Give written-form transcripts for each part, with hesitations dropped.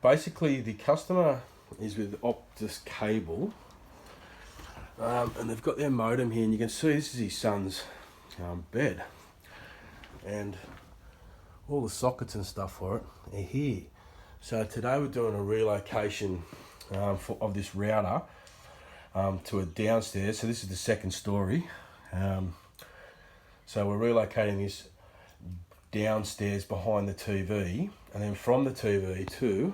Basically the customer is with Optus cable, and they've got their modem here, and you can see this is his son's bed, and all the sockets and stuff for it are here. So today we're doing a relocation of this router to a downstairs. So this is the second story. So we're relocating this downstairs behind the TV, and then from the TV too,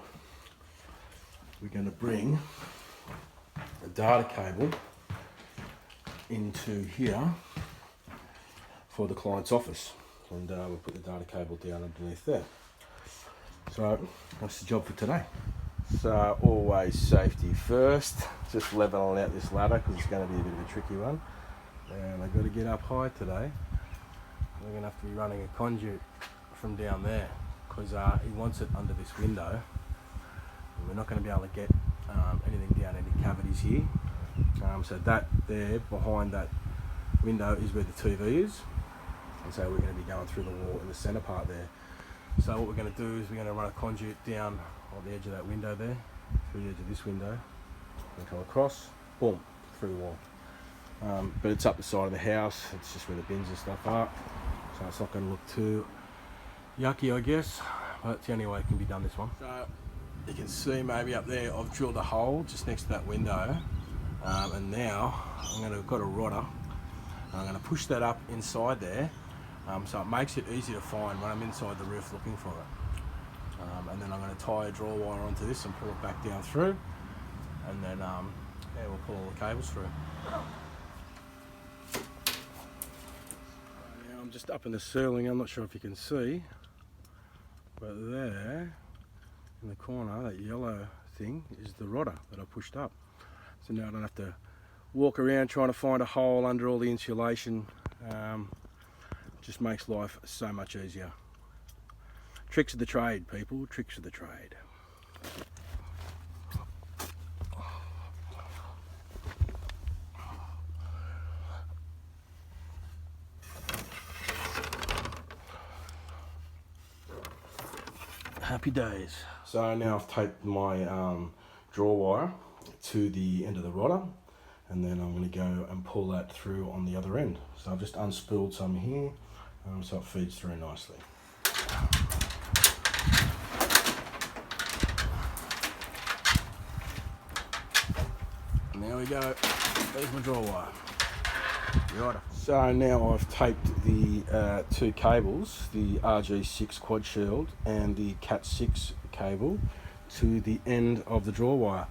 we're going to bring a data cable into here for the client's office, and we'll put the data cable down underneath there. So that's the job for today. So always safety first, just leveling out this ladder because it's going to be a bit of a tricky one, and I've got to get up high today. We're going to have to be running a conduit from down there because he wants it under this window, and we're not going to be able to get anything down any cavities here. So that there behind that window is where the TV is, and so we're going to be going through the wall in the centre part there. So what we're going to do is we're going to run a conduit down on the edge of that window there, through the edge of this window, and come across, boom, through the wall. But it's up the side of the house, it's just where the bins and stuff are, so it's not going to look too yucky, I guess, but it's the only way it can be done, this one. So you can see maybe up there I've drilled a hole just next to that window, and now I've got a rodder, and I'm going to push that up inside there, so it makes it easy to find when I'm inside the roof looking for it. And then I'm going to tie a draw wire onto this and pull it back down through, and then yeah, we'll pull all the cables through. Now I'm just up in the ceiling, I'm not sure if you can see, but there in the corner, that yellow thing is the rodder that I pushed up. So now I don't have to walk around trying to find a hole under all the insulation. Just makes life so much easier. Tricks of the trade, people, tricks of the trade. Happy days. So now I've taped my draw wire to the end of the rodder, and then I'm going to go and pull that through on the other end. So I've just unspooled some here, so it feeds through nicely. And there we go, there's my draw wire. Righto. So now I've taped the two cables, the RG6 quad shield and the Cat6 cable, to the end of the draw wire.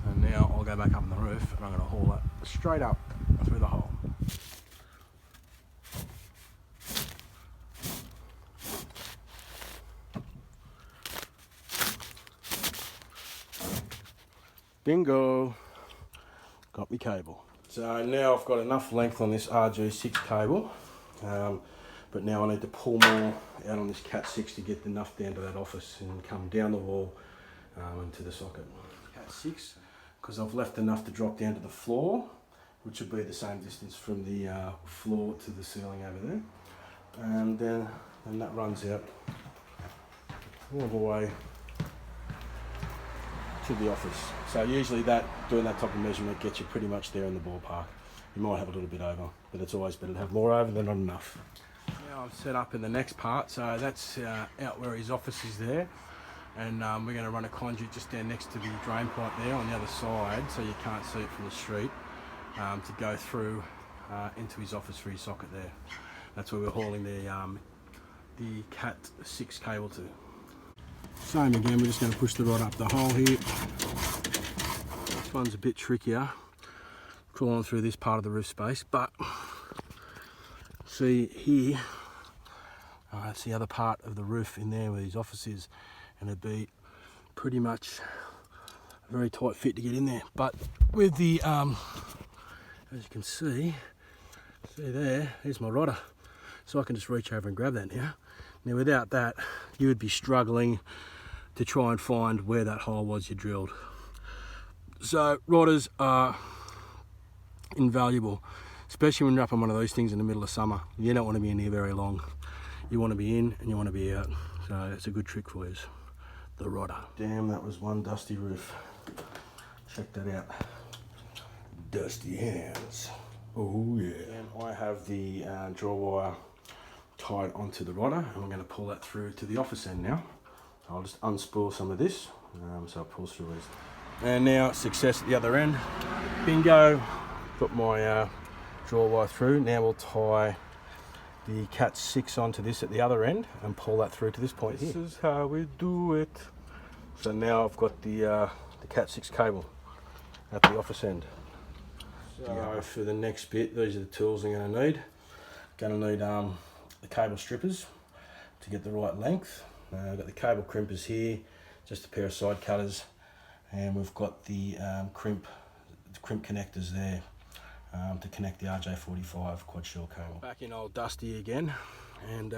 And now I'll go back up on the roof and I'm going to haul it straight up through the hole. Bingo! Got me cable. So now I've got enough length on this RG6 cable, but now I need to pull more out on this Cat6 to get enough down to that office and come down the wall into the socket. Cat6, because I've left enough to drop down to the floor, which will be the same distance from the floor to the ceiling over there, and then that runs out all the way to the office. So usually doing that type of measurement gets you pretty much there in the ballpark. You might have a little bit over, but it's always better to have more over than not enough. Now I'm set up in the next part, so that's out where his office is there, and we're going to run a conduit just down next to the drain pipe there on the other side, so you can't see it from the street, to go through into his office for his socket there. That's where we're hauling the Cat6 cable to. Same again, we're just going to push the rod up the hole here. This one's a bit trickier, crawling through this part of the roof space, but see here, that's the other part of the roof in there where his office is, and it'd be pretty much a very tight fit to get in there. But with the, as you can see there's my rodder, so I can just reach over and grab that now. Now without that, you would be struggling to try and find where that hole was you drilled. So rodders are invaluable, especially when you're up on one of those things in the middle of summer. You don't want to be in here very long. You want to be in and you want to be out. So it's a good trick for you. the router. Damn, that was one dusty roof. Check that out. Dusty hands. Oh yeah. And I have the draw wire tied onto the router, and I'm going to pull that through to the office end now. I'll just unspool some of this, so it pulls through easily. And now success at the other end. Bingo. Put my draw wire through. Now we'll tie the Cat 6 onto this at the other end and pull that through to this point here. This is how we do it. So now I've got the Cat 6 cable at the office end. So for the next bit, these are the tools I'm going to need. Going to need the cable strippers to get the right length. I've got the cable crimpers here, just a pair of side cutters, and we've got the crimp connectors there to connect the RJ45 Coaxial cable. Back in old Dusty again, and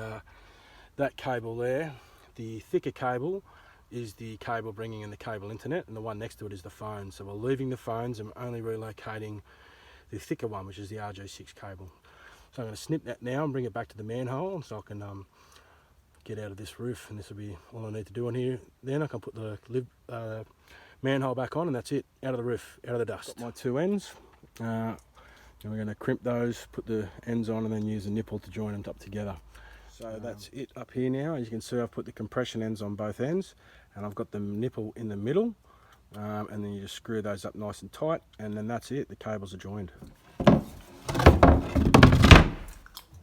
that cable there, the thicker cable, is the cable bringing in the cable internet, and the one next to it is the phone. So we're leaving the phones and only relocating the thicker one, which is the RJ6 cable. So I'm going to snip that now and bring it back to the manhole so I can get out of this roof, and this will be all I need to do on here. Then I can put the manhole back on, and that's it, out of the roof, out of the dust. Got my two ends, and we're going to crimp those, put the ends on, and then use a nipple to join them up together. So that's it up here now. As you can see, I've put the compression ends on both ends, and I've got the nipple in the middle, and then you just screw those up nice and tight, and then that's it, the cables are joined.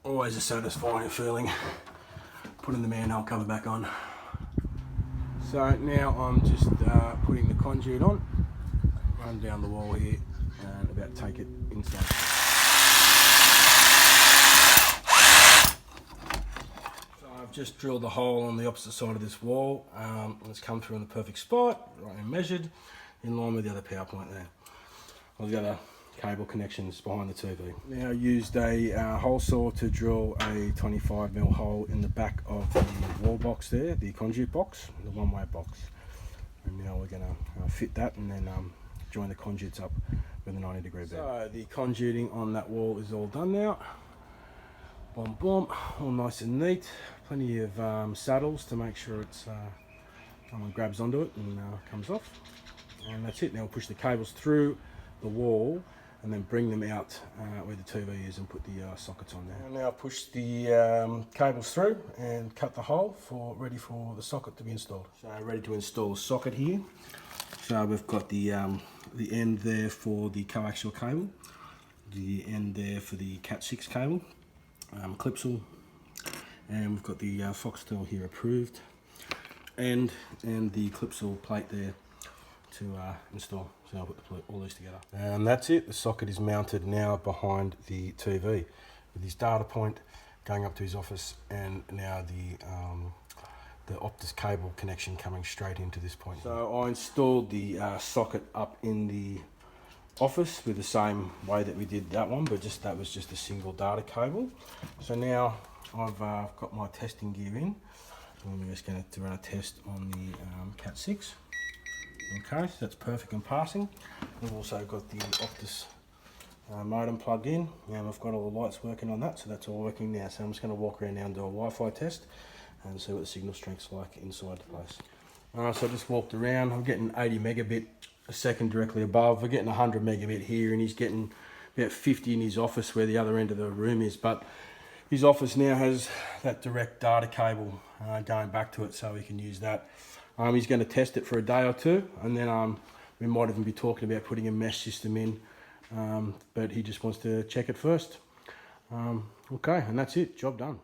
Always a satisfying feeling putting the manhole cover back on. So now I'm just putting the conduit on, run down the wall here, and about to take it inside. I've just drilled a hole on the opposite side of this wall. It's come through in the perfect spot, right and measured, in line with the other power point there. All the other cable connections behind the TV. Now I used a hole saw to drill a 25mm hole in the back of the wall box there, the conduit box, the one-way box. And now we're going to fit that and then join the conduits up with a 90-degree bend. So the conduiting on that wall is all done now. Boom, boom, all nice and neat. Plenty of saddles to make sure it's someone grabs onto it and comes off. And that's it. Now we'll push the cables through the wall and then bring them out where the TV is and put the sockets on there. And now push the cables through and cut the hole ready for the socket to be installed. So ready to install a socket here. So we've got the end there for the coaxial cable, the end there for the Cat 6 cable, Coaxial, and we've got the Foxtel here approved, and the Coaxial plate there to install. So I'll put all these together. And that's it, the socket is mounted now behind the TV with his data point going up to his office, and now the Optus cable connection coming straight into this point. So I installed the socket up in the office with the same way that we did that one, but that was just a single data cable. So now I've got my testing gear in. I'm just going to run a test on the Cat 6. Okay, so that's perfect and passing. We've also got the Optus modem plugged in, and I've got all the lights working on that, so that's all working now. So I'm just going to walk around now and do a Wi-Fi test and see what the signal strength's like inside the place. So I just walked around. I'm getting 80 megabit a second directly above. We're getting 100 megabit here, and he's getting about 50 in his office where the other end of the room is. But his office now has that direct data cable going back to it, so we can use that. He's going to test it for a day or two, and then we might even be talking about putting a mesh system in, but he just wants to check it first. Okay, and that's it, job done.